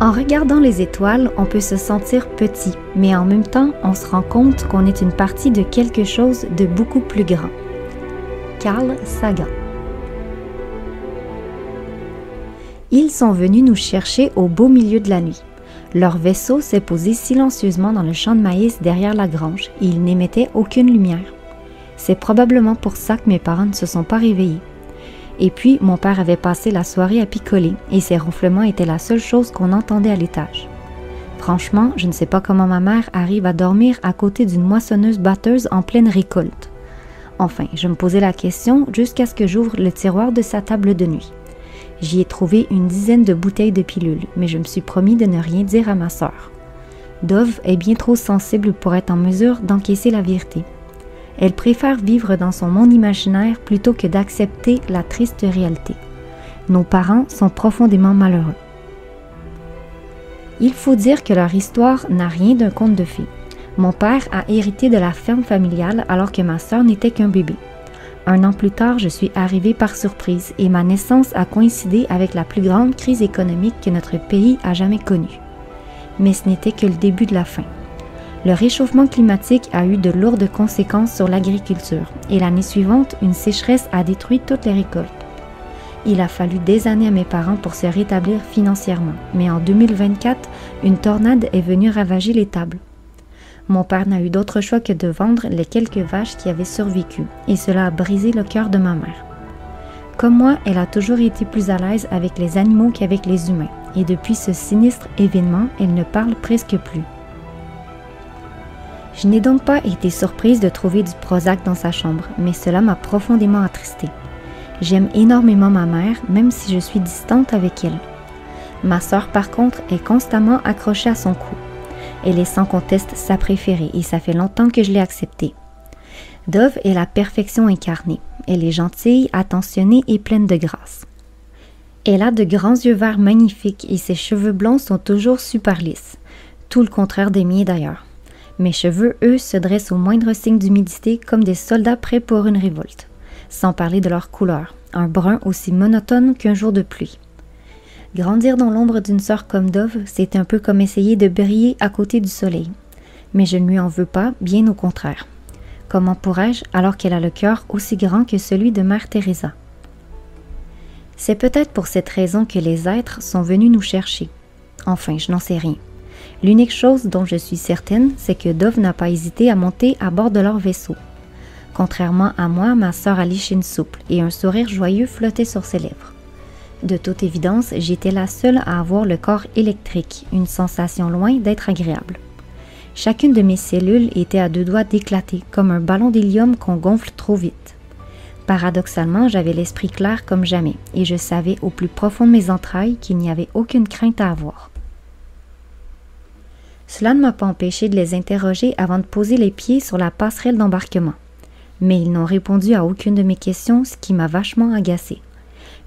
En regardant les étoiles, on peut se sentir petit, mais en même temps, on se rend compte qu'on est une partie de quelque chose de beaucoup plus grand. Carl Sagan. Ils sont venus nous chercher au beau milieu de la nuit. Leur vaisseau s'est posé silencieusement dans le champ de maïs derrière la grange et il n'émettait aucune lumière. C'est probablement pour ça que mes parents ne se sont pas réveillés. Et puis, mon père avait passé la soirée à picoler et ses ronflements étaient la seule chose qu'on entendait à l'étage. Franchement, je ne sais pas comment ma mère arrive à dormir à côté d'une moissonneuse-batteuse en pleine récolte. Enfin, je me posais la question jusqu'à ce que j'ouvre le tiroir de sa table de nuit. J'y ai trouvé une dizaine de bouteilles de pilules, mais je me suis promis de ne rien dire à ma sœur. Dove est bien trop sensible pour être en mesure d'encaisser la vérité. Elle préfère vivre dans son monde imaginaire plutôt que d'accepter la triste réalité. Nos parents sont profondément malheureux. Il faut dire que leur histoire n'a rien d'un conte de fées. Mon père a hérité de la ferme familiale alors que ma sœur n'était qu'un bébé. 1 an plus tard, je suis arrivée par surprise et ma naissance a coïncidé avec la plus grande crise économique que notre pays a jamais connue. Mais ce n'était que le début de la fin. Le réchauffement climatique a eu de lourdes conséquences sur l'agriculture et l'année suivante, une sécheresse a détruit toutes les récoltes. Il a fallu des années à mes parents pour se rétablir financièrement, mais en 2024, une tornade est venue ravager l'étable. Mon père n'a eu d'autre choix que de vendre les quelques vaches qui avaient survécu, et cela a brisé le cœur de ma mère. Comme moi, elle a toujours été plus à l'aise avec les animaux qu'avec les humains, et depuis ce sinistre événement, elle ne parle presque plus. Je n'ai donc pas été surprise de trouver du Prozac dans sa chambre, mais cela m'a profondément attristée. J'aime énormément ma mère, même si je suis distante avec elle. Ma sœur, par contre, est constamment accrochée à son cou. Elle est sans conteste sa préférée et ça fait longtemps que je l'ai acceptée. Dove est la perfection incarnée. Elle est gentille, attentionnée et pleine de grâce. Elle a de grands yeux verts magnifiques et ses cheveux blonds sont toujours super lisses. Tout le contraire des miens d'ailleurs. Mes cheveux, eux, se dressent au moindre signe d'humidité comme des soldats prêts pour une révolte. Sans parler de leur couleur, un brun aussi monotone qu'un jour de pluie. Grandir dans l'ombre d'une sœur comme Dove, c'est un peu comme essayer de briller à côté du soleil. Mais je ne lui en veux pas, bien au contraire. Comment pourrais-je, alors qu'elle a le cœur aussi grand que celui de Mère Teresa? C'est peut-être pour cette raison que les êtres sont venus nous chercher. Enfin, je n'en sais rien. L'unique chose dont je suis certaine, c'est que Dove n'a pas hésité à monter à bord de leur vaisseau. Contrairement à moi, ma sœur a l'échine souple et un sourire joyeux flottait sur ses lèvres. De toute évidence, j'étais la seule à avoir le corps électrique, une sensation loin d'être agréable. Chacune de mes cellules était à 2 doigts d'éclater, comme un ballon d'hélium qu'on gonfle trop vite. Paradoxalement, j'avais l'esprit clair comme jamais, et je savais au plus profond de mes entrailles qu'il n'y avait aucune crainte à avoir. Cela ne m'a pas empêché de les interroger avant de poser les pieds sur la passerelle d'embarquement. Mais ils n'ont répondu à aucune de mes questions, ce qui m'a vachement agacée.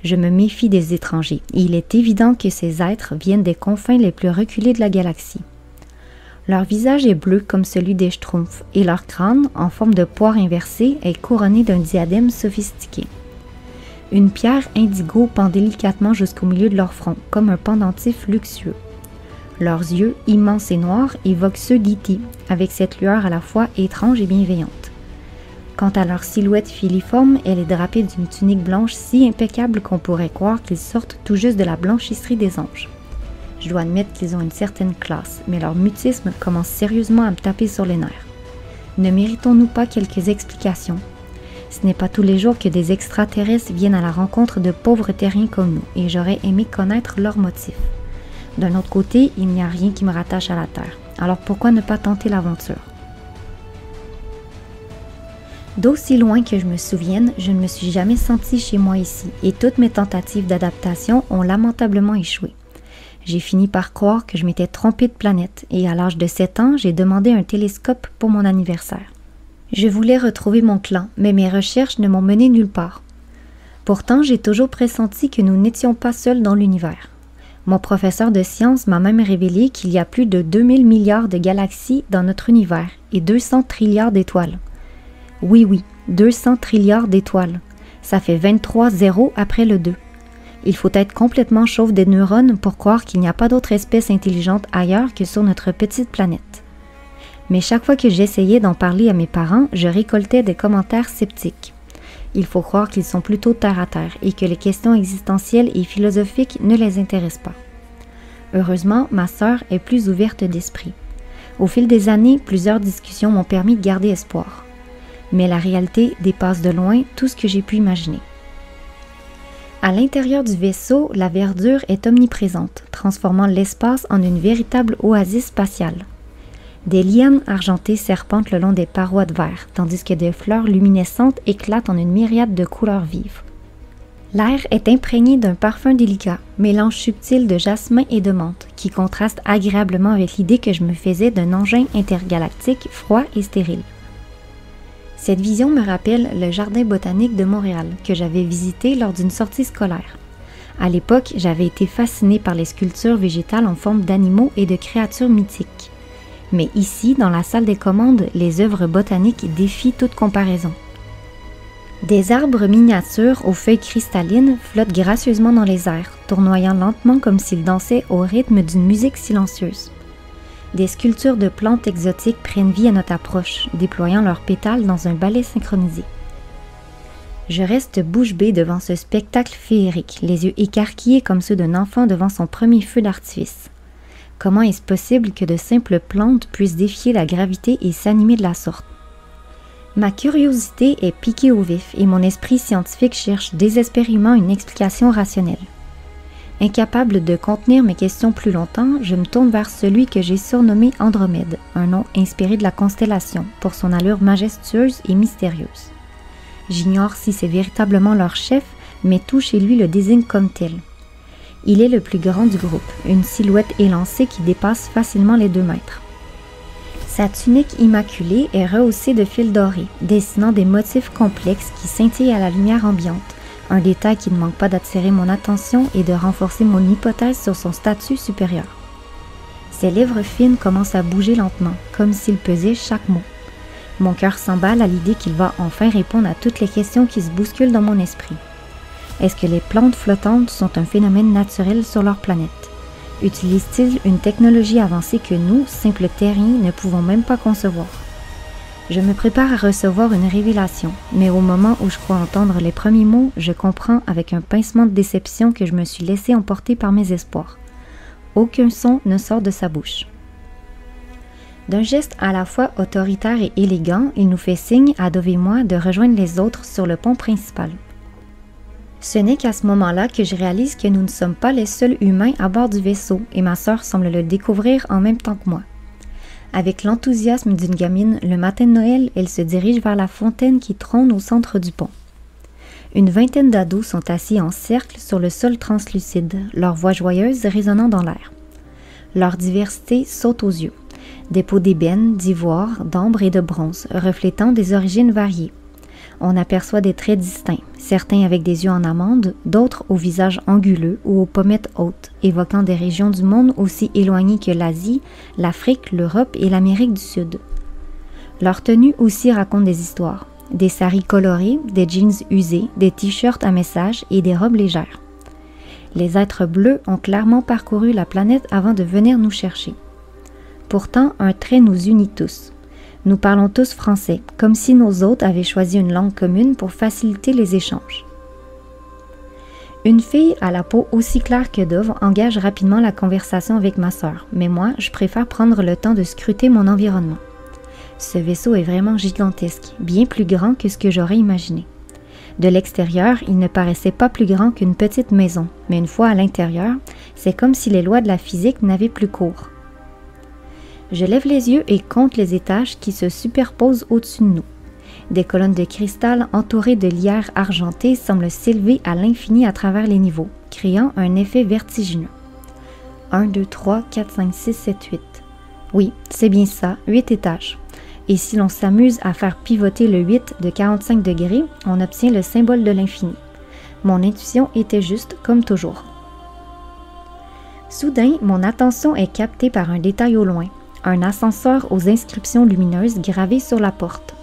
Je me méfie des étrangers, et il est évident que ces êtres viennent des confins les plus reculés de la galaxie. Leur visage est bleu comme celui des Schtroumpfs, et leur crâne, en forme de poire inversée, est couronné d'un diadème sophistiqué. Une pierre indigo pend délicatement jusqu'au milieu de leur front, comme un pendentif luxueux. Leurs yeux, immenses et noirs, évoquent ceux d'E.T., avec cette lueur à la fois étrange et bienveillante. Quant à leur silhouette filiforme, elle est drapée d'une tunique blanche si impeccable qu'on pourrait croire qu'ils sortent tout juste de la blanchisserie des anges. Je dois admettre qu'ils ont une certaine classe, mais leur mutisme commence sérieusement à me taper sur les nerfs. Ne méritons-nous pas quelques explications? Ce n'est pas tous les jours que des extraterrestres viennent à la rencontre de pauvres terriens comme nous, et j'aurais aimé connaître leurs motifs. D'un autre côté, il n'y a rien qui me rattache à la Terre. Alors pourquoi ne pas tenter l'aventure? D'aussi loin que je me souvienne, je ne me suis jamais sentie chez moi ici, et toutes mes tentatives d'adaptation ont lamentablement échoué. J'ai fini par croire que je m'étais trompée de planète, et à l'âge de 7 ans, j'ai demandé un télescope pour mon anniversaire. Je voulais retrouver mon clan, mais mes recherches ne m'ont mené nulle part. Pourtant, j'ai toujours pressenti que nous n'étions pas seuls dans l'univers. Mon professeur de sciences m'a même révélé qu'il y a plus de 2000 milliards de galaxies dans notre univers et 200 trilliards d'étoiles. Oui, 200 trilliards d'étoiles. Ça fait 23 zéros après le 2. Il faut être complètement chauve des neurones pour croire qu'il n'y a pas d'autre espèce intelligente ailleurs que sur notre petite planète. Mais chaque fois que j'essayais d'en parler à mes parents, je récoltais des commentaires sceptiques. Il faut croire qu'ils sont plutôt terre à terre et que les questions existentielles et philosophiques ne les intéressent pas. Heureusement, ma sœur est plus ouverte d'esprit. Au fil des années, plusieurs discussions m'ont permis de garder espoir. Mais la réalité dépasse de loin tout ce que j'ai pu imaginer. À l'intérieur du vaisseau, la verdure est omniprésente, transformant l'espace en une véritable oasis spatiale. Des lianes argentées serpentent le long des parois de verre, tandis que des fleurs luminescentes éclatent en une myriade de couleurs vives. L'air est imprégné d'un parfum délicat, mélange subtil de jasmin et de menthe, qui contraste agréablement avec l'idée que je me faisais d'un engin intergalactique froid et stérile. Cette vision me rappelle le jardin botanique de Montréal, que j'avais visité lors d'une sortie scolaire. À l'époque, j'avais été fascinée par les sculptures végétales en forme d'animaux et de créatures mythiques. Mais ici, dans la salle des commandes, les œuvres botaniques défient toute comparaison. Des arbres miniatures aux feuilles cristallines flottent gracieusement dans les airs, tournoyant lentement comme s'ils dansaient au rythme d'une musique silencieuse. Des sculptures de plantes exotiques prennent vie à notre approche, déployant leurs pétales dans un ballet synchronisé. Je reste bouche bée devant ce spectacle féerique, les yeux écarquillés comme ceux d'un enfant devant son premier feu d'artifice. Comment est-ce possible que de simples plantes puissent défier la gravité et s'animer de la sorte? Ma curiosité est piquée au vif et mon esprit scientifique cherche désespérément une explication rationnelle. Incapable de contenir mes questions plus longtemps, je me tourne vers celui que j'ai surnommé Andromède, un nom inspiré de la constellation, pour son allure majestueuse et mystérieuse. J'ignore si c'est véritablement leur chef, mais tout chez lui le désigne comme tel. Il est le plus grand du groupe, une silhouette élancée qui dépasse facilement les 2 mètres. Sa tunique immaculée est rehaussée de fils dorés, dessinant des motifs complexes qui scintillent à la lumière ambiante, un détail qui ne manque pas d'attirer mon attention et de renforcer mon hypothèse sur son statut supérieur. Ses lèvres fines commencent à bouger lentement, comme s'il pesait chaque mot. Mon cœur s'emballe à l'idée qu'il va enfin répondre à toutes les questions qui se bousculent dans mon esprit. Est-ce que les plantes flottantes sont un phénomène naturel sur leur planète? Utilisent-ils une technologie avancée que nous, simples terriens, ne pouvons même pas concevoir? Je me prépare à recevoir une révélation, mais au moment où je crois entendre les premiers mots, je comprends avec un pincement de déception que je me suis laissé emporter par mes espoirs. Aucun son ne sort de sa bouche. D'un geste à la fois autoritaire et élégant, il nous fait signe à Dove et moi de rejoindre les autres sur le pont principal. Ce n'est qu'à ce moment-là que je réalise que nous ne sommes pas les seuls humains à bord du vaisseau et ma sœur semble le découvrir en même temps que moi. Avec l'enthousiasme d'une gamine, le matin de Noël, elle se dirige vers la fontaine qui trône au centre du pont. Une vingtaine d'ados sont assis en cercle sur le sol translucide, leurs voix joyeuses résonnant dans l'air. Leur diversité saute aux yeux. Des peaux d'ébène, d'ivoire, d'ambre et de bronze, reflétant des origines variées. On aperçoit des traits distincts, certains avec des yeux en amande, d'autres au visage anguleux ou aux pommettes hautes, évoquant des régions du monde aussi éloignées que l'Asie, l'Afrique, l'Europe et l'Amérique du Sud. Leurs tenues aussi racontent des histoires, des saris colorés, des jeans usés, des t-shirts à messages et des robes légères. Les êtres bleus ont clairement parcouru la planète avant de venir nous chercher. Pourtant, un trait nous unit tous. Nous parlons tous français, comme si nos hôtes avaient choisi une langue commune pour faciliter les échanges. Une fille à la peau aussi claire que Dove engage rapidement la conversation avec ma sœur, mais moi, je préfère prendre le temps de scruter mon environnement. Ce vaisseau est vraiment gigantesque, bien plus grand que ce que j'aurais imaginé. De l'extérieur, il ne paraissait pas plus grand qu'une petite maison, mais une fois à l'intérieur, c'est comme si les lois de la physique n'avaient plus cours. Je lève les yeux et compte les étages qui se superposent au-dessus de nous. Des colonnes de cristal entourées de lierre argenté semblent s'élever à l'infini à travers les niveaux, créant un effet vertigineux. 1, 2, 3, 4, 5, 6, 7, 8. Oui, c'est bien ça, 8 étages. Et si l'on s'amuse à faire pivoter le 8 de 45 degrés, on obtient le symbole de l'infini. Mon intuition était juste, comme toujours. Soudain, mon attention est captée par un détail au loin. Un ascenseur aux inscriptions lumineuses gravées sur la porte.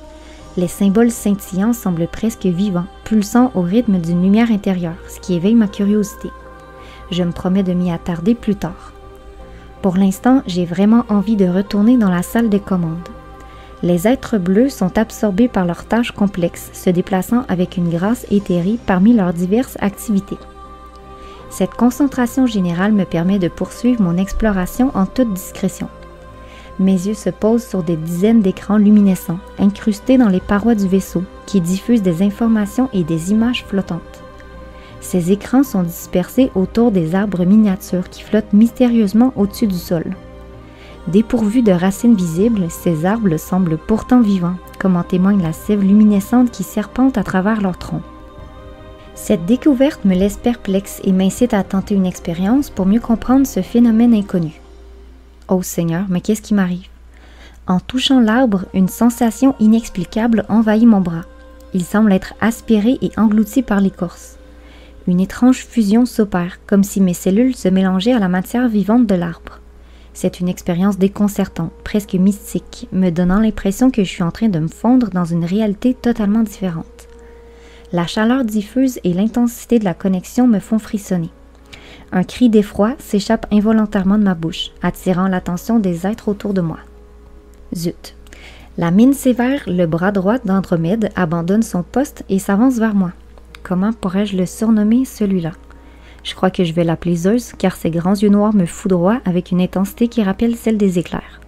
Les symboles scintillants semblent presque vivants, pulsant au rythme d'une lumière intérieure, ce qui éveille ma curiosité. Je me promets de m'y attarder plus tard. Pour l'instant, j'ai vraiment envie de retourner dans la salle des commandes. Les êtres bleus sont absorbés par leurs tâches complexes, se déplaçant avec une grâce éthérée parmi leurs diverses activités. Cette concentration générale me permet de poursuivre mon exploration en toute discrétion. Mes yeux se posent sur des dizaines d'écrans luminescents, incrustés dans les parois du vaisseau, qui diffusent des informations et des images flottantes. Ces écrans sont dispersés autour des arbres miniatures qui flottent mystérieusement au-dessus du sol. Dépourvus de racines visibles, ces arbres semblent pourtant vivants, comme en témoigne la sève luminescente qui serpente à travers leurs troncs. Cette découverte me laisse perplexe et m'incite à tenter une expérience pour mieux comprendre ce phénomène inconnu. Oh Seigneur, mais qu'est-ce qui m'arrive? En touchant l'arbre, une sensation inexplicable envahit mon bras. Il semble être aspiré et englouti par l'écorce. Une étrange fusion s'opère, comme si mes cellules se mélangeaient à la matière vivante de l'arbre. C'est une expérience déconcertante, presque mystique, me donnant l'impression que je suis en train de me fondre dans une réalité totalement différente. La chaleur diffuse et l'intensité de la connexion me font frissonner. Un cri d'effroi s'échappe involontairement de ma bouche, attirant l'attention des êtres autour de moi. Zut! La mine sévère, le bras droit d'Andromède abandonne son poste et s'avance vers moi. Comment pourrais-je le surnommer, celui-là? Je crois que je vais l'appeler Zeus, car ses grands yeux noirs me foudroient avec une intensité qui rappelle celle des éclairs.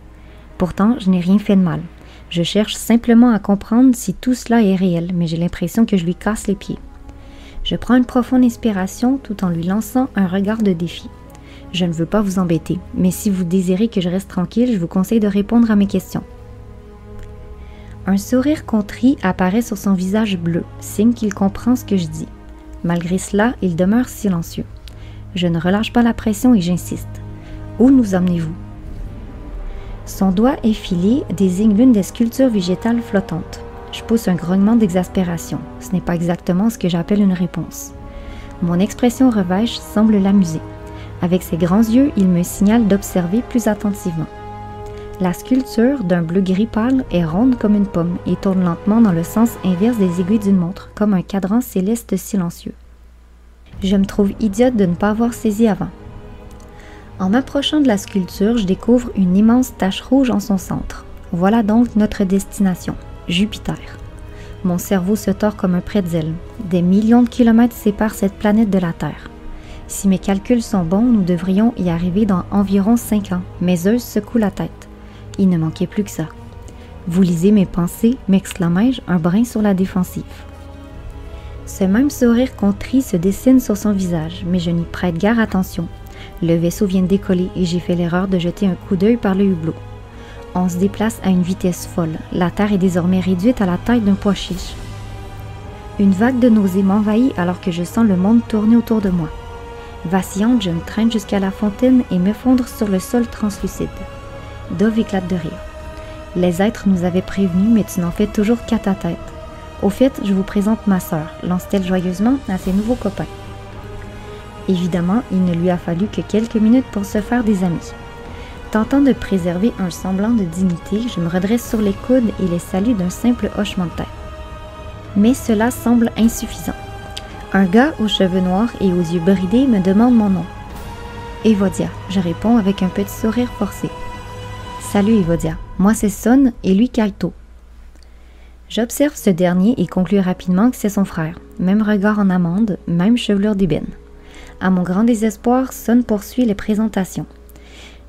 Pourtant, je n'ai rien fait de mal. Je cherche simplement à comprendre si tout cela est réel, mais j'ai l'impression que je lui casse les pieds. Je prends une profonde inspiration tout en lui lançant un regard de défi. Je ne veux pas vous embêter, mais si vous désirez que je reste tranquille, je vous conseille de répondre à mes questions. Un sourire contrit apparaît sur son visage bleu, signe qu'il comprend ce que je dis. Malgré cela, il demeure silencieux. Je ne relâche pas la pression et j'insiste. Où nous emmenez-vous? Son doigt effilé désigne l'une des sculptures végétales flottantes. Je pousse un grognement d'exaspération. Ce n'est pas exactement ce que j'appelle une réponse. Mon expression revêche semble l'amuser. Avec ses grands yeux, il me signale d'observer plus attentivement. La sculpture, d'un bleu-gris pâle, est ronde comme une pomme et tourne lentement dans le sens inverse des aiguilles d'une montre, comme un cadran céleste silencieux. Je me trouve idiote de ne pas avoir saisi avant. En m'approchant de la sculpture, je découvre une immense tache rouge en son centre. Voilà donc notre destination, Jupiter. Mon cerveau se tord comme un pretzel. Des millions de kilomètres séparent cette planète de la Terre. Si mes calculs sont bons, nous devrions y arriver dans environ 5 ans, mais Zeus secoue la tête. Il ne manquait plus que ça. « Vous lisez mes pensées » m'exclamai-je, un brin sur la défensive. Ce même sourire contrit se dessine sur son visage, mais je n'y prête guère attention. Le vaisseau vient de décoller et j'ai fait l'erreur de jeter un coup d'œil par le hublot. On se déplace à une vitesse folle. La Terre est désormais réduite à la taille d'un pois chiche. Une vague de nausée m'envahit alors que je sens le monde tourner autour de moi. Vacillante, je me traîne jusqu'à la fontaine et m'effondre sur le sol translucide. Dove éclate de rire. Les êtres nous avaient prévenus, mais tu n'en fais toujours qu'à ta tête. Au fait, je vous présente ma sœur, lance-t-elle joyeusement à ses nouveaux copains. Évidemment, il ne lui a fallu que quelques minutes pour se faire des amis. Tentant de préserver un semblant de dignité, je me redresse sur les coudes et les salue d'un simple hochement de tête. Mais cela semble insuffisant. Un gars aux cheveux noirs et aux yeux bridés me demande mon nom. Evodia, je réponds avec un petit sourire forcé. Salut Evodia, moi c'est Son et lui Kaito. J'observe ce dernier et conclus rapidement que c'est son frère. Même regard en amande, même chevelure d'ébène. À mon grand désespoir, Son poursuit les présentations.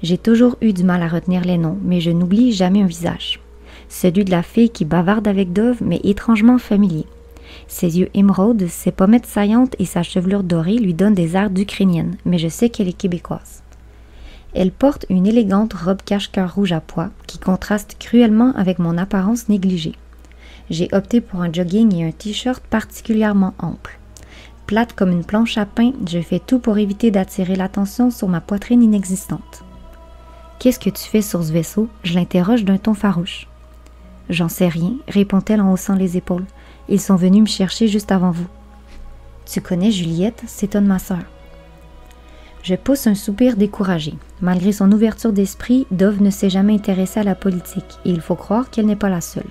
J'ai toujours eu du mal à retenir les noms, mais je n'oublie jamais un visage. Celui de la fille qui bavarde avec Dove, mais étrangement familier. Ses yeux émeraudes, ses pommettes saillantes et sa chevelure dorée lui donnent des airs d'Ukrainienne, mais je sais qu'elle est québécoise. Elle porte une élégante robe cache-cœur rouge à pois qui contraste cruellement avec mon apparence négligée. J'ai opté pour un jogging et un t-shirt particulièrement ample. Plate comme une planche à pain, je fais tout pour éviter d'attirer l'attention sur ma poitrine inexistante. « Qu'est-ce que tu fais sur ce vaisseau ?» Je l'interroge d'un ton farouche. « J'en sais rien », répond-elle en haussant les épaules. « Ils sont venus me chercher juste avant vous. »« Tu connais Juliette ?» s'étonne ma sœur. Je pousse un soupir découragé. Malgré son ouverture d'esprit, Dove ne s'est jamais intéressée à la politique et il faut croire qu'elle n'est pas la seule.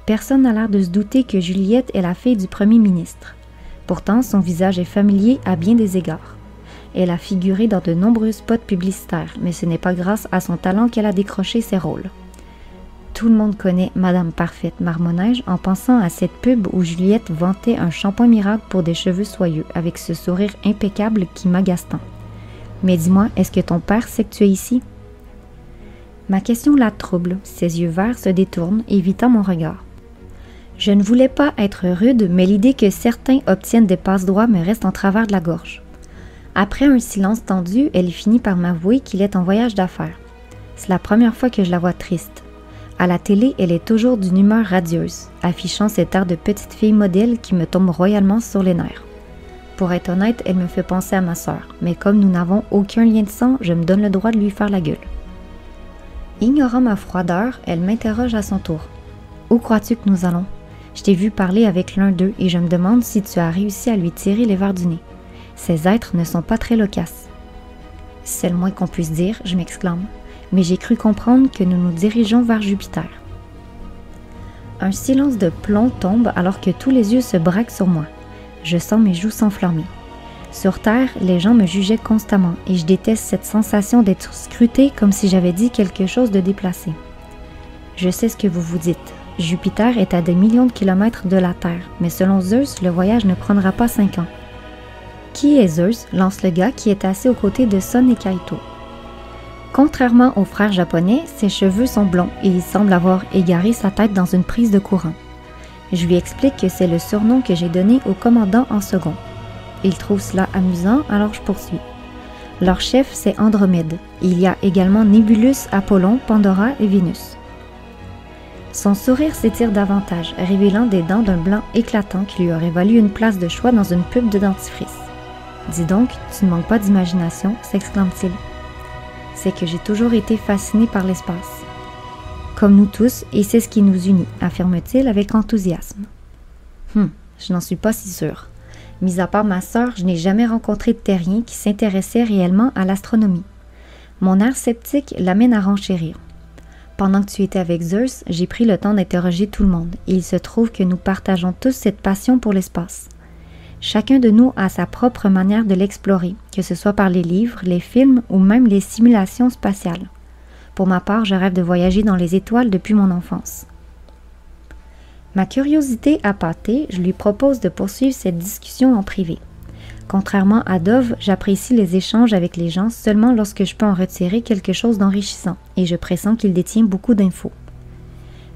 Personne n'a l'air de se douter que Juliette est la fille du premier ministre. Pourtant, son visage est familier à bien des égards. Elle a figuré dans de nombreux spots publicitaires, mais ce n'est pas grâce à son talent qu'elle a décroché ses rôles. Tout le monde connaît Madame Parfaite, marmonnai-je en pensant à cette pub où Juliette vantait un shampoing miracle pour des cheveux soyeux, avec ce sourire impeccable qui m'agace tant. Mais dis-moi, est-ce que ton père sait que tu es ici? Ma question la trouble, ses yeux verts se détournent, évitant mon regard. Je ne voulais pas être rude, mais l'idée que certains obtiennent des passe-droits me reste en travers de la gorge. Après un silence tendu, elle finit par m'avouer qu'il est en voyage d'affaires. C'est la première fois que je la vois triste. À la télé, elle est toujours d'une humeur radieuse, affichant cet air de petite fille modèle qui me tombe royalement sur les nerfs. Pour être honnête, elle me fait penser à ma sœur, mais comme nous n'avons aucun lien de sang, je me donne le droit de lui faire la gueule. Ignorant ma froideur, elle m'interroge à son tour. « Où crois-tu que nous allons? Je t'ai vu parler avec l'un d'eux et je me demande si tu as réussi à lui tirer les verres du nez. Ces êtres ne sont pas très loquaces. » « C'est le moins qu'on puisse dire, » je m'exclame, mais j'ai cru comprendre que nous nous dirigeons vers Jupiter. Un silence de plomb tombe alors que tous les yeux se braquent sur moi. Je sens mes joues s'enflammer. Sur Terre, les gens me jugeaient constamment et je déteste cette sensation d'être scrutée comme si j'avais dit quelque chose de déplacé. Je sais ce que vous vous dites. Jupiter est à des millions de kilomètres de la Terre, mais selon Zeus, le voyage ne prendra pas 5 ans. Qui est Zeus? Lance le gars qui est assis aux côtés de Son et Kaito. Contrairement aux frères japonais, ses cheveux sont blonds et il semble avoir égaré sa tête dans une prise de courant. Je lui explique que c'est le surnom que j'ai donné au commandant en second. Il trouve cela amusant, alors je poursuis. Leur chef, c'est Andromède. Il y a également Nébulus, Apollon, Pandora et Vénus. Son sourire s'étire davantage, révélant des dents d'un blanc éclatant qui lui aurait valu une place de choix dans une pub de dentifrice. « Dis donc, tu ne manques pas d'imagination » s'exclame-t-il. C'est que j'ai toujours été fasciné par l'espace. Comme nous tous, et c'est ce qui nous unit, affirme-t-il avec enthousiasme. Je n'en suis pas si sûre. Mis à part ma sœur, je n'ai jamais rencontré de terrien qui s'intéressait réellement à l'astronomie. Mon air sceptique l'amène à renchérir. Pendant que tu étais avec Zeus, j'ai pris le temps d'interroger tout le monde, et il se trouve que nous partageons tous cette passion pour l'espace. Chacun de nous a sa propre manière de l'explorer, que ce soit par les livres, les films ou même les simulations spatiales. Pour ma part, je rêve de voyager dans les étoiles depuis mon enfance. Ma curiosité appâtée, je lui propose de poursuivre cette discussion en privé. Contrairement à Dove, j'apprécie les échanges avec les gens seulement lorsque je peux en retirer quelque chose d'enrichissant, et je pressens qu'il détient beaucoup d'infos.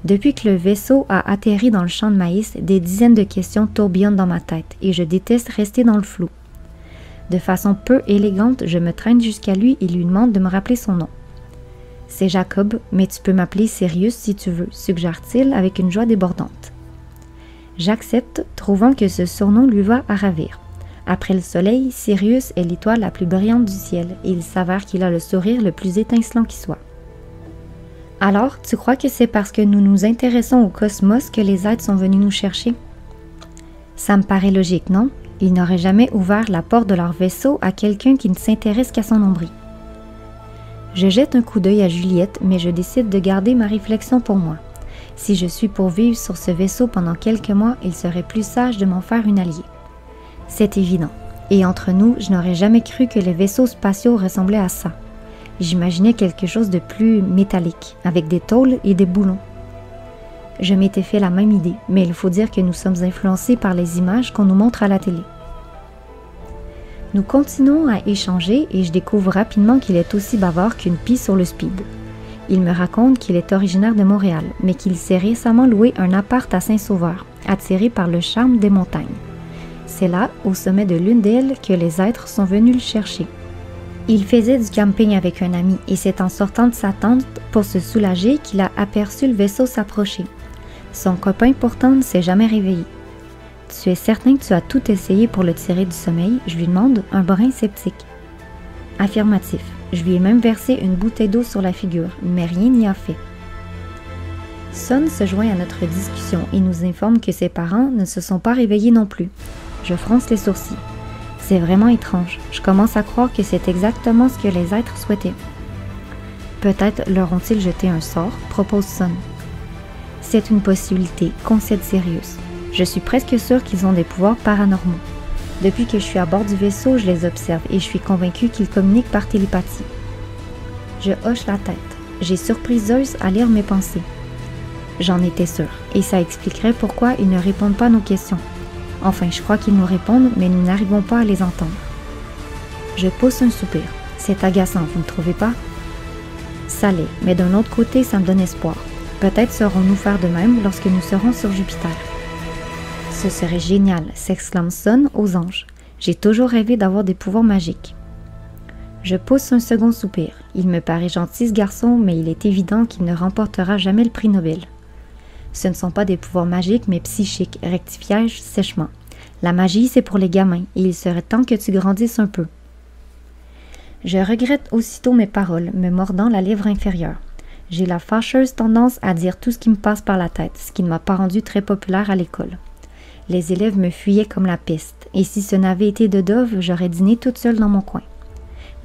Depuis que le vaisseau a atterri dans le champ de maïs, des dizaines de questions tourbillonnent dans ma tête, et je déteste rester dans le flou. De façon peu élégante, je me traîne jusqu'à lui et lui demande de me rappeler son nom. « C'est Jacob, mais tu peux m'appeler Sirius si tu veux », suggère-t-il avec une joie débordante. J'accepte, trouvant que ce surnom lui va à ravir. Après le soleil, Sirius est l'étoile la plus brillante du ciel, et il s'avère qu'il a le sourire le plus étincelant qui soit. Alors, tu crois que c'est parce que nous nous intéressons au cosmos que les êtres sont venus nous chercher? Ça me paraît logique, non? Ils n'auraient jamais ouvert la porte de leur vaisseau à quelqu'un qui ne s'intéresse qu'à son nombril. Je jette un coup d'œil à Juliette, mais je décide de garder ma réflexion pour moi. Si je suis pour vivre sur ce vaisseau pendant quelques mois, il serait plus sage de m'en faire une alliée. C'est évident. Et entre nous, je n'aurais jamais cru que les vaisseaux spatiaux ressemblaient à ça. J'imaginais quelque chose de plus métallique, avec des tôles et des boulons. Je m'étais fait la même idée, mais il faut dire que nous sommes influencés par les images qu'on nous montre à la télé. Nous continuons à échanger et je découvre rapidement qu'il est aussi bavard qu'une pie sur le speed. Il me raconte qu'il est originaire de Montréal, mais qu'il s'est récemment loué un appart à Saint-Sauveur, attiré par le charme des montagnes. C'est là, au sommet de l'une d'elles, que les êtres sont venus le chercher. Il faisait du camping avec un ami et c'est en sortant de sa tente pour se soulager qu'il a aperçu le vaisseau s'approcher. Son copain pourtant ne s'est jamais réveillé. « Tu es certain que tu as tout essayé pour le tirer du sommeil ?» je lui demande, un brin sceptique. Affirmatif. Je lui ai même versé une bouteille d'eau sur la figure, mais rien n'y a fait. Son se joint à notre discussion et nous informe que ses parents ne se sont pas réveillés non plus. Je fronce les sourcils. C'est vraiment étrange. Je commence à croire que c'est exactement ce que les êtres souhaitaient. Peut-être leur ont-ils jeté un sort, propose Son. C'est une possibilité, concède Sirius. Je suis presque sûre qu'ils ont des pouvoirs paranormaux. Depuis que je suis à bord du vaisseau, je les observe et je suis convaincue qu'ils communiquent par télépathie. Je hoche la tête. J'ai surpris Zeus à lire mes pensées. J'en étais sûre, et ça expliquerait pourquoi ils ne répondent pas à nos questions. Enfin, je crois qu'ils nous répondent, mais nous n'arrivons pas à les entendre. Je pousse un soupir. C'est agaçant, vous ne trouvez pas? Ça l'est, mais d'un autre côté, ça me donne espoir. Peut-être saurons-nous faire de même lorsque nous serons sur Jupiter. Ce serait génial, s'exclame Son aux anges. J'ai toujours rêvé d'avoir des pouvoirs magiques. Je pousse un second soupir. Il me paraît gentil ce garçon, mais il est évident qu'il ne remportera jamais le prix Nobel. Ce ne sont pas des pouvoirs magiques, mais psychiques, rectifiai-je sèchement. La magie, c'est pour les gamins, et il serait temps que tu grandisses un peu. Je regrette aussitôt mes paroles, me mordant la lèvre inférieure. J'ai la fâcheuse tendance à dire tout ce qui me passe par la tête, ce qui ne m'a pas rendu très populaire à l'école. Les élèves me fuyaient comme la peste, et si ce n'avait été de Dove, j'aurais dîné toute seule dans mon coin.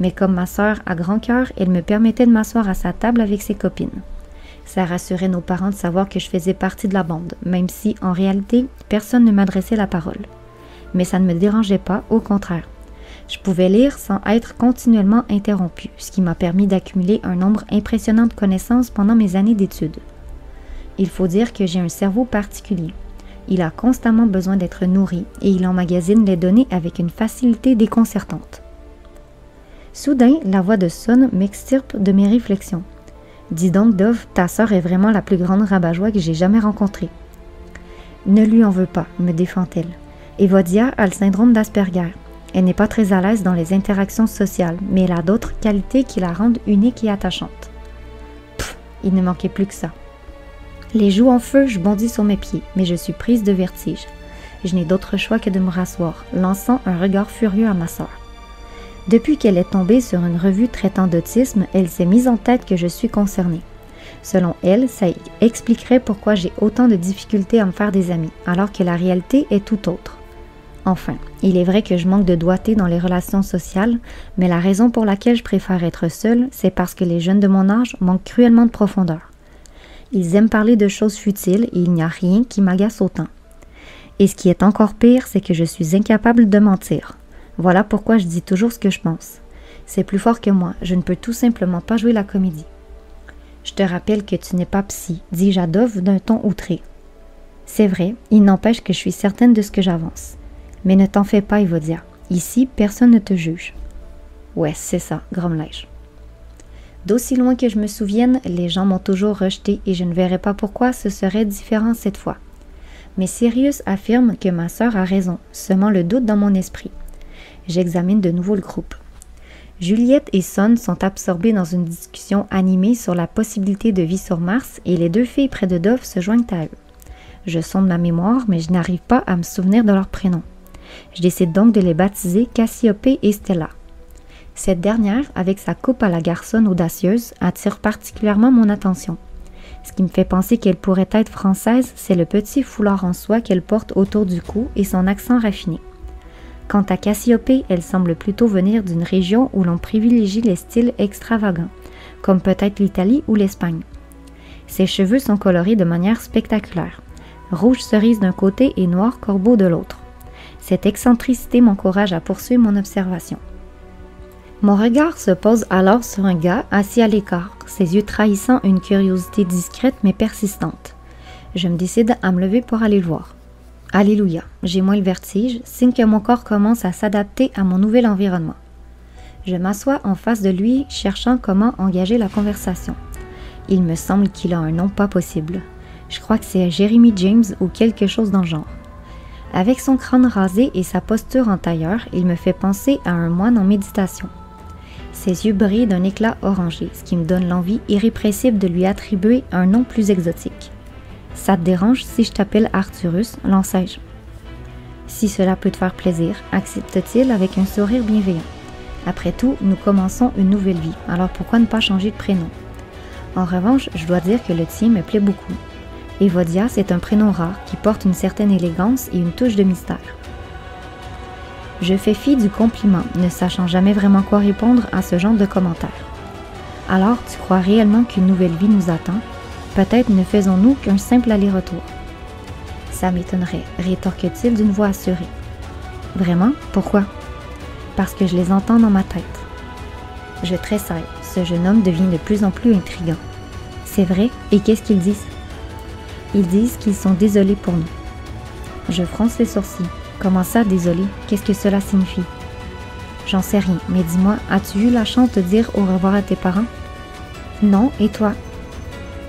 Mais comme ma sœur a grand cœur, elle me permettait de m'asseoir à sa table avec ses copines. Ça rassurait nos parents de savoir que je faisais partie de la bande, même si, en réalité, personne ne m'adressait la parole. Mais ça ne me dérangeait pas, au contraire. Je pouvais lire sans être continuellement interrompue, ce qui m'a permis d'accumuler un nombre impressionnant de connaissances pendant mes années d'études. Il faut dire que j'ai un cerveau particulier. Il a constamment besoin d'être nourri et il emmagasine les données avec une facilité déconcertante. Soudain, la voix de Son m'extirpe de mes réflexions. « Dis donc, Dove, ta sœur est vraiment la plus grande rabat-joie que j'ai jamais rencontrée. »« Ne lui en veux pas, me défend-elle. Evodia a le syndrome d'Asperger. Elle n'est pas très à l'aise dans les interactions sociales, mais elle a d'autres qualités qui la rendent unique et attachante. » Pff, il ne manquait plus que ça. Les joues en feu, je bondis sur mes pieds, mais je suis prise de vertige. Je n'ai d'autre choix que de me rasseoir, lançant un regard furieux à ma sœur. Depuis qu'elle est tombée sur une revue traitant d'autisme, elle s'est mise en tête que je suis concernée. Selon elle, ça expliquerait pourquoi j'ai autant de difficultés à me faire des amis, alors que la réalité est tout autre. Enfin, il est vrai que je manque de doigté dans les relations sociales, mais la raison pour laquelle je préfère être seule, c'est parce que les jeunes de mon âge manquent cruellement de profondeur. Ils aiment parler de choses futiles et il n'y a rien qui m'agace autant. Et ce qui est encore pire, c'est que je suis incapable de mentir. Voilà pourquoi je dis toujours ce que je pense. C'est plus fort que moi, je ne peux tout simplement pas jouer la comédie. Je te rappelle que tu n'es pas psy, dis-je à Dove d'un ton outré. C'est vrai, il n'empêche que je suis certaine de ce que j'avance. Mais ne t'en fais pas, Evodia. Ici, personne ne te juge. Ouais, c'est ça, grommela-je. D'aussi loin que je me souvienne, les gens m'ont toujours rejeté et je ne verrais pas pourquoi ce serait différent cette fois. Mais Sirius affirme que ma sœur a raison, semant le doute dans mon esprit. J'examine de nouveau le groupe. Juliette et Son sont absorbées dans une discussion animée sur la possibilité de vie sur Mars et les deux filles près de Dove se joignent à eux. Je sonde ma mémoire, mais je n'arrive pas à me souvenir de leurs prénoms. Je décide donc de les baptiser Cassiopée et Stella. Cette dernière, avec sa coupe à la garçonne audacieuse, attire particulièrement mon attention. Ce qui me fait penser qu'elle pourrait être française, c'est le petit foulard en soie qu'elle porte autour du cou et son accent raffiné. Quant à Cassiopée, elle semble plutôt venir d'une région où l'on privilégie les styles extravagants, comme peut-être l'Italie ou l'Espagne. Ses cheveux sont colorés de manière spectaculaire, rouge cerise d'un côté et noir corbeau de l'autre. Cette excentricité m'encourage à poursuivre mon observation. Mon regard se pose alors sur un gars assis à l'écart, ses yeux trahissant une curiosité discrète mais persistante. Je me décide à me lever pour aller le voir. Alléluia, j'ai moins le vertige, signe que mon corps commence à s'adapter à mon nouvel environnement. Je m'assois en face de lui, cherchant comment engager la conversation. Il me semble qu'il a un nom pas possible. Je crois que c'est Jeremy James ou quelque chose dans le genre. Avec son crâne rasé et sa posture en tailleur, il me fait penser à un moine en méditation. Ses yeux brillent d'un éclat orangé, ce qui me donne l'envie irrépressible de lui attribuer un nom plus exotique. « Ça te dérange si je t'appelle Arcturus ?» lançai-je. « Si cela peut te faire plaisir », accepte-t-il avec un sourire bienveillant. « Après tout, nous commençons une nouvelle vie, alors pourquoi ne pas changer de prénom ?» En revanche, je dois dire que le tien me plaît beaucoup. Evodia, c'est un prénom rare qui porte une certaine élégance et une touche de mystère. Je fais fi du compliment, ne sachant jamais vraiment quoi répondre à ce genre de commentaires. Alors, tu crois réellement qu'une nouvelle vie nous attend? Peut-être ne faisons-nous qu'un simple aller-retour. Ça m'étonnerait, rétorque-t-il d'une voix assurée. Vraiment? Pourquoi? Parce que je les entends dans ma tête. Je tressaille. Ce jeune homme devient de plus en plus intriguant. C'est vrai? Et qu'est-ce qu'ils disent? Ils disent qu'ils sont désolés pour nous. Je fronce les sourcils. Comment ça, désolé? Qu'est-ce que cela signifie? J'en sais rien, mais dis-moi, as-tu eu la chance de dire au revoir à tes parents? Non, et toi?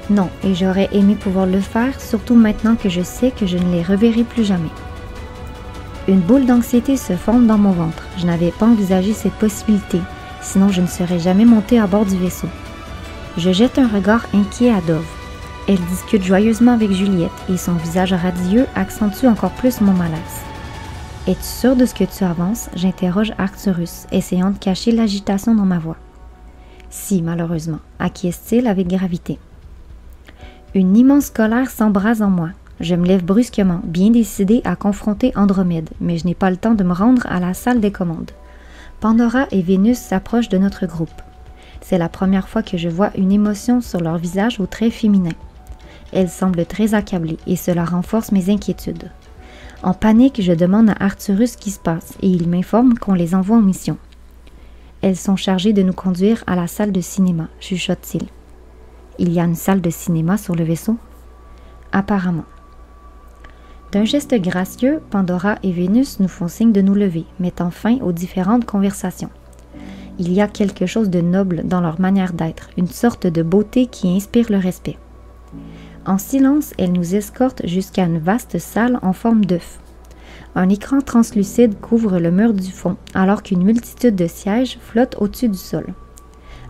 Non, et j'aurais aimé pouvoir le faire, surtout maintenant que je sais que je ne les reverrai plus jamais. Une boule d'anxiété se forme dans mon ventre. Je n'avais pas envisagé cette possibilité, sinon je ne serais jamais montée à bord du vaisseau. Je jette un regard inquiet à Dove. Elle discute joyeusement avec Juliette et son visage radieux accentue encore plus mon malaise. Es-tu sûr de ce que tu avances? J'interroge Arcturus, essayant de cacher l'agitation dans ma voix. Si, malheureusement, acquiesce-t-il avec gravité. Une immense colère s'embrase en moi. Je me lève brusquement, bien décidée à confronter Andromède, mais je n'ai pas le temps de me rendre à la salle des commandes. Pandora et Vénus s'approchent de notre groupe. C'est la première fois que je vois une émotion sur leur visage aux traits féminins. Elles semblent très accablées et cela renforce mes inquiétudes. En panique, je demande à Arcturus ce qui se passe et il m'informe qu'on les envoie en mission. Elles sont chargées de nous conduire à la salle de cinéma, chuchote-t-il. Il y a une salle de cinéma sur le vaisseau? Apparemment. D'un geste gracieux, Pandora et Vénus nous font signe de nous lever, mettant fin aux différentes conversations. Il y a quelque chose de noble dans leur manière d'être, une sorte de beauté qui inspire le respect. En silence, elles nous escortent jusqu'à une vaste salle en forme d'œuf. Un écran translucide couvre le mur du fond, alors qu'une multitude de sièges flotte au-dessus du sol.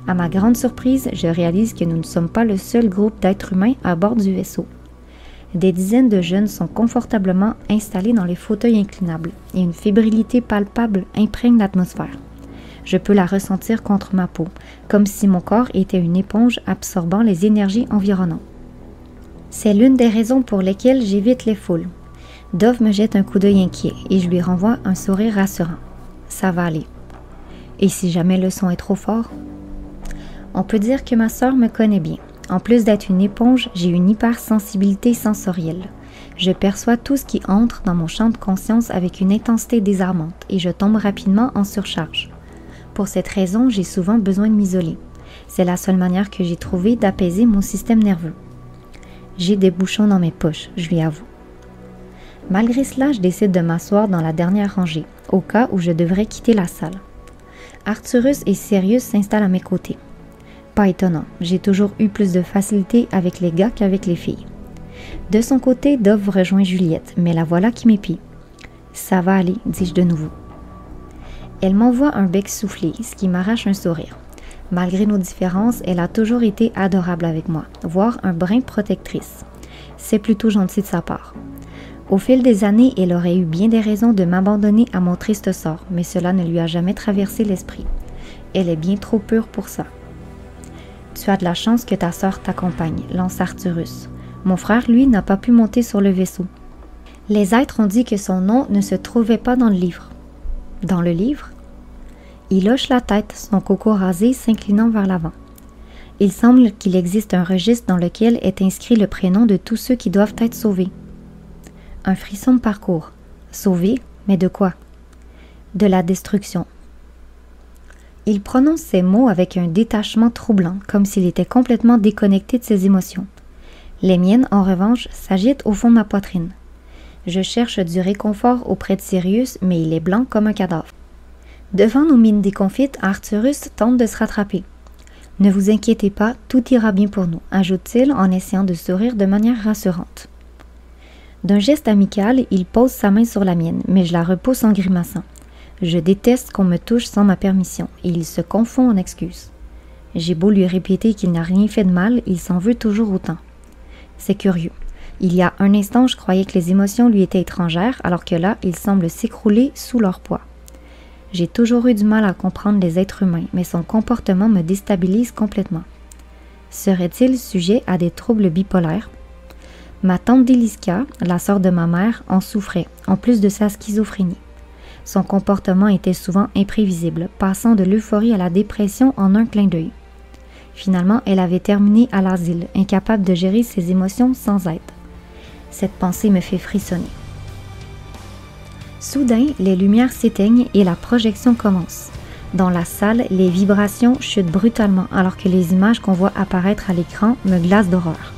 À ma grande surprise, je réalise que nous ne sommes pas le seul groupe d'êtres humains à bord du vaisseau. Des dizaines de jeunes sont confortablement installés dans les fauteuils inclinables, et une fébrilité palpable imprègne l'atmosphère. Je peux la ressentir contre ma peau, comme si mon corps était une éponge absorbant les énergies environnantes. C'est l'une des raisons pour lesquelles j'évite les foules. Dove me jette un coup d'œil inquiet et je lui renvoie un sourire rassurant. Ça va aller. Et si jamais le son est trop fort? On peut dire que ma sœur me connaît bien. En plus d'être une éponge, j'ai une hypersensibilité sensorielle. Je perçois tout ce qui entre dans mon champ de conscience avec une intensité désarmante et je tombe rapidement en surcharge. Pour cette raison, j'ai souvent besoin de m'isoler. C'est la seule manière que j'ai trouvé d'apaiser mon système nerveux. J'ai des bouchons dans mes poches, je lui avoue. Malgré cela, je décide de m'asseoir dans la dernière rangée, au cas où je devrais quitter la salle. Arcturus et Sirius s'installent à mes côtés. Pas étonnant, j'ai toujours eu plus de facilité avec les gars qu'avec les filles. De son côté, Dove rejoint Juliette, mais la voilà qui m'épie. « Ça va aller », dis-je de nouveau. Elle m'envoie un bec soufflé, ce qui m'arrache un sourire. Malgré nos différences, elle a toujours été adorable avec moi, voire un brin protectrice. C'est plutôt gentil de sa part. Au fil des années, elle aurait eu bien des raisons de m'abandonner à mon triste sort, mais cela ne lui a jamais traversé l'esprit. Elle est bien trop pure pour ça. Tu as de la chance que ta sœur t'accompagne, lance Arcturus. Mon frère, lui, n'a pas pu monter sur le vaisseau. Les êtres ont dit que son nom ne se trouvait pas dans le livre. Dans le livre? Il hoche la tête, son coco rasé s'inclinant vers l'avant. Il semble qu'il existe un registre dans lequel est inscrit le prénom de tous ceux qui doivent être sauvés. Un frisson me parcourt. Sauvés? Mais de quoi? De la destruction. Il prononce ces mots avec un détachement troublant, comme s'il était complètement déconnecté de ses émotions. Les miennes, en revanche, s'agitent au fond de ma poitrine. Je cherche du réconfort auprès de Sirius, mais il est blanc comme un cadavre. Devant nos mines déconfites, Arcturus tente de se rattraper. « Ne vous inquiétez pas, tout ira bien pour nous », ajoute-t-il en essayant de sourire de manière rassurante. D'un geste amical, il pose sa main sur la mienne, mais je la repousse en grimaçant. Je déteste qu'on me touche sans ma permission, et il se confond en excuses. J'ai beau lui répéter qu'il n'a rien fait de mal, il s'en veut toujours autant. C'est curieux. Il y a un instant, je croyais que les émotions lui étaient étrangères, alors que là, il semble s'écrouler sous leur poids. J'ai toujours eu du mal à comprendre les êtres humains, mais son comportement me déstabilise complètement. Serait-il sujet à des troubles bipolaires? Ma tante Déliska, la sœur de ma mère, en souffrait, en plus de sa schizophrénie. Son comportement était souvent imprévisible, passant de l'euphorie à la dépression en un clin d'œil. Finalement, elle avait terminé à l'asile, incapable de gérer ses émotions sans aide. Cette pensée me fait frissonner. Soudain, les lumières s'éteignent et la projection commence. Dans la salle, les vibrations chutent brutalement alors que les images qu'on voit apparaître à l'écran me glacent d'horreur.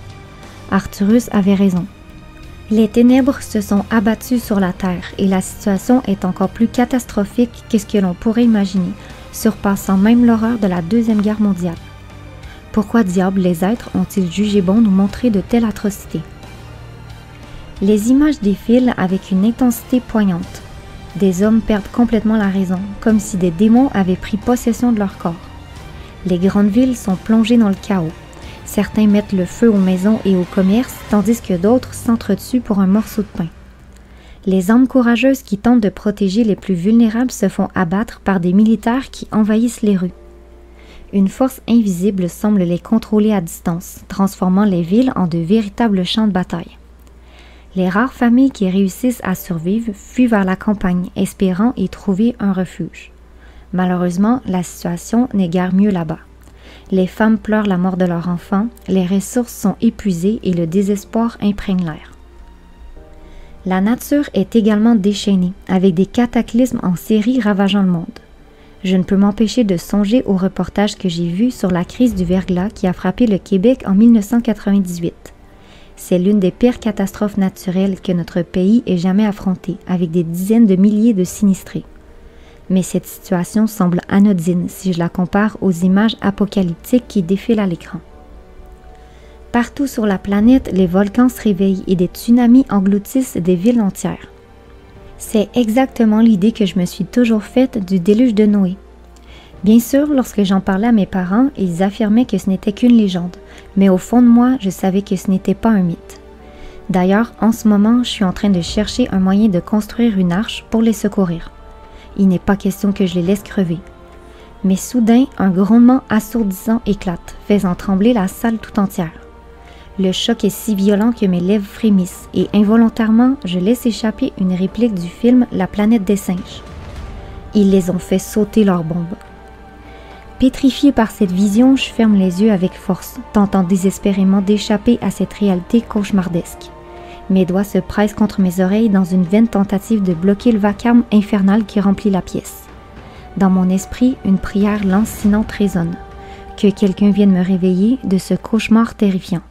Arturus avait raison. Les ténèbres se sont abattues sur la Terre et la situation est encore plus catastrophique que ce que l'on pourrait imaginer, surpassant même l'horreur de la Deuxième Guerre mondiale. Pourquoi diable les êtres ont-ils jugé bon nous montrer de telles atrocités? Les images défilent avec une intensité poignante. Des hommes perdent complètement la raison, comme si des démons avaient pris possession de leur corps. Les grandes villes sont plongées dans le chaos. Certains mettent le feu aux maisons et aux commerces, tandis que d'autres s'entretuent pour un morceau de pain. Les âmes courageuses qui tentent de protéger les plus vulnérables se font abattre par des militaires qui envahissent les rues. Une force invisible semble les contrôler à distance, transformant les villes en de véritables champs de bataille. Les rares familles qui réussissent à survivre fuient vers la campagne, espérant y trouver un refuge. Malheureusement, la situation n'est guère mieux là-bas. Les femmes pleurent la mort de leurs enfants, les ressources sont épuisées et le désespoir imprègne l'air. La nature est également déchaînée, avec des cataclysmes en série ravageant le monde. Je ne peux m'empêcher de songer au reportage que j'ai vu sur la crise du verglas qui a frappé le Québec en 1998. C'est l'une des pires catastrophes naturelles que notre pays ait jamais affrontées, avec des dizaines de milliers de sinistrés. Mais cette situation semble anodine si je la compare aux images apocalyptiques qui défilent à l'écran. Partout sur la planète, les volcans se réveillent et des tsunamis engloutissent des villes entières. C'est exactement l'idée que je me suis toujours faite du déluge de Noé. Bien sûr, lorsque j'en parlais à mes parents, ils affirmaient que ce n'était qu'une légende, mais au fond de moi, je savais que ce n'était pas un mythe. D'ailleurs, en ce moment, je suis en train de chercher un moyen de construire une arche pour les secourir. Il n'est pas question que je les laisse crever. Mais soudain, un grondement assourdissant éclate, faisant trembler la salle tout entière. Le choc est si violent que mes lèvres frémissent et involontairement, je laisse échapper une réplique du film La planète des singes. Ils les ont fait sauter leurs bombes. Pétrifiée par cette vision, je ferme les yeux avec force, tentant désespérément d'échapper à cette réalité cauchemardesque. Mes doigts se pressent contre mes oreilles dans une vaine tentative de bloquer le vacarme infernal qui remplit la pièce. Dans mon esprit, une prière lancinante résonne. Que quelqu'un vienne me réveiller de ce cauchemar terrifiant.